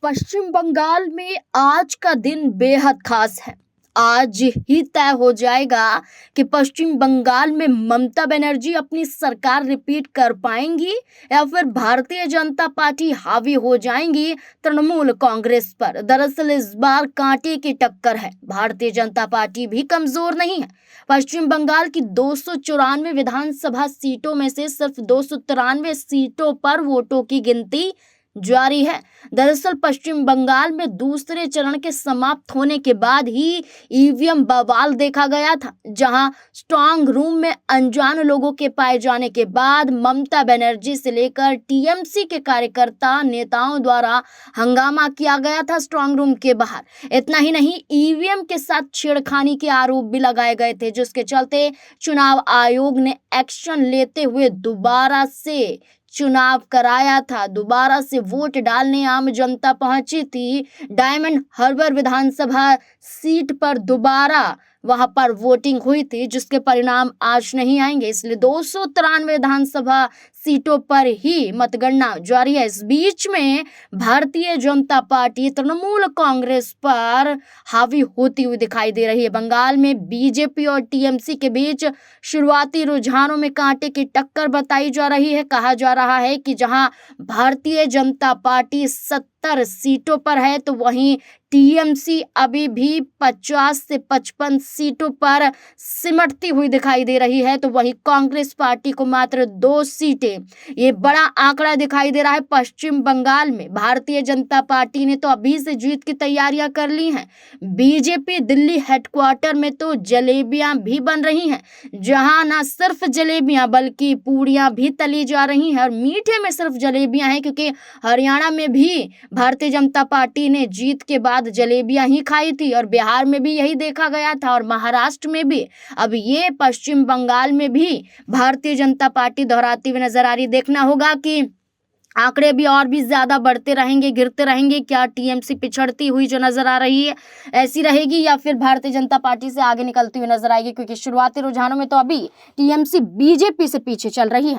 पश्चिम बंगाल में आज का दिन बेहद खास है। आज ही तय हो जाएगा कि पश्चिम बंगाल में ममता बनर्जी अपनी सरकार रिपीट कर पाएंगी या फिर भारतीय जनता पार्टी हावी हो जाएंगी तृणमूल कांग्रेस पर। दरअसल इस बार कांटे की टक्कर है। भारतीय जनता पार्टी भी कमजोर नहीं है। पश्चिम बंगाल की 294 विधानसभा सीटों में से सिर्फ 293 सीटों पर वोटों की गिनती जारी है। दरअसल पश्चिम बंगाल में दूसरे चरण के समाप्त होने के बाद ही ईवीएम बवाल देखा गया था, जहां स्ट्रांग रूम में अनजान लोगों के पाए जाने के बाद ममता बनर्जी से लेकर टीएमसी के कार्यकर्ता नेताओं द्वारा हंगामा किया गया था स्ट्रांग रूम के बाहर। इतना ही नहीं, ईवीएम के साथ छेड़खानी के आरोप भी लगाए गए थे, जिसके चलते चुनाव आयोग ने एक्शन लेते हुए दोबारा से चुनाव कराया था। दोबारा से वोट डालने आम जनता पहुंची थी। डायमंड हार्बर विधानसभा सीट पर दोबारा वहां पर वोटिंग हुई थी, जिसके परिणाम आज नहीं आएंगे, इसलिए 293 विधानसभा सीटों पर ही मतगणना जारी है। इस बीच में भारतीय जनता पार्टी तृणमूल कांग्रेस पर हावी होती हुई दिखाई दे रही है। बंगाल में बीजेपी और टीएमसी के बीच शुरुआती रुझानों में कांटे की टक्कर बताई जा रही है। कहा जा रहा है कि जहां भारतीय जनता पार्टी 70 सीटों पर है, तो वहीं टीएमसी अभी भी 50 से 55 सीटों पर सिमटती हुई दिखाई दे रही है, तो वहीं कांग्रेस पार्टी को मात्र 2 सीटें। ये बड़ा आंकड़ा दिखाई दे रहा है पश्चिम बंगाल में। भारतीय जनता पार्टी ने तो अभी से जीत की तैयारियां कर ली हैं। बीजेपी दिल्ली हेडक्वार्टर में तो जलेबियां भी बन रही हैं, जहां ना सिर्फ जलेबियां बल्कि पूड़ियां भी तली जा रही हैं। और मीठे में सिर्फ जलेबियां हैं, क्योंकि हरियाणा में भी भारतीय जनता पार्टी ने जीत के बाद जलेबियां ही खाई थी और बिहार में भी यही देखा गया था और महाराष्ट्र में भी। अब ये पश्चिम बंगाल में भी भारतीय जनता पार्टी दोहराती हुई नजर आ रही। देखना होगा कि आंकड़े भी और भी ज्यादा बढ़ते रहेंगे, गिरते रहेंगे। क्या टीएमसी पिछड़ती हुई जो नजर आ रही है ऐसी रहेगी, या फिर भारतीय जनता पार्टी से आगे निकलती हुई नजर आएगी, क्योंकि शुरुआती रुझानों में तो अभी टीएमसी बीजेपी से पीछे चल रही है।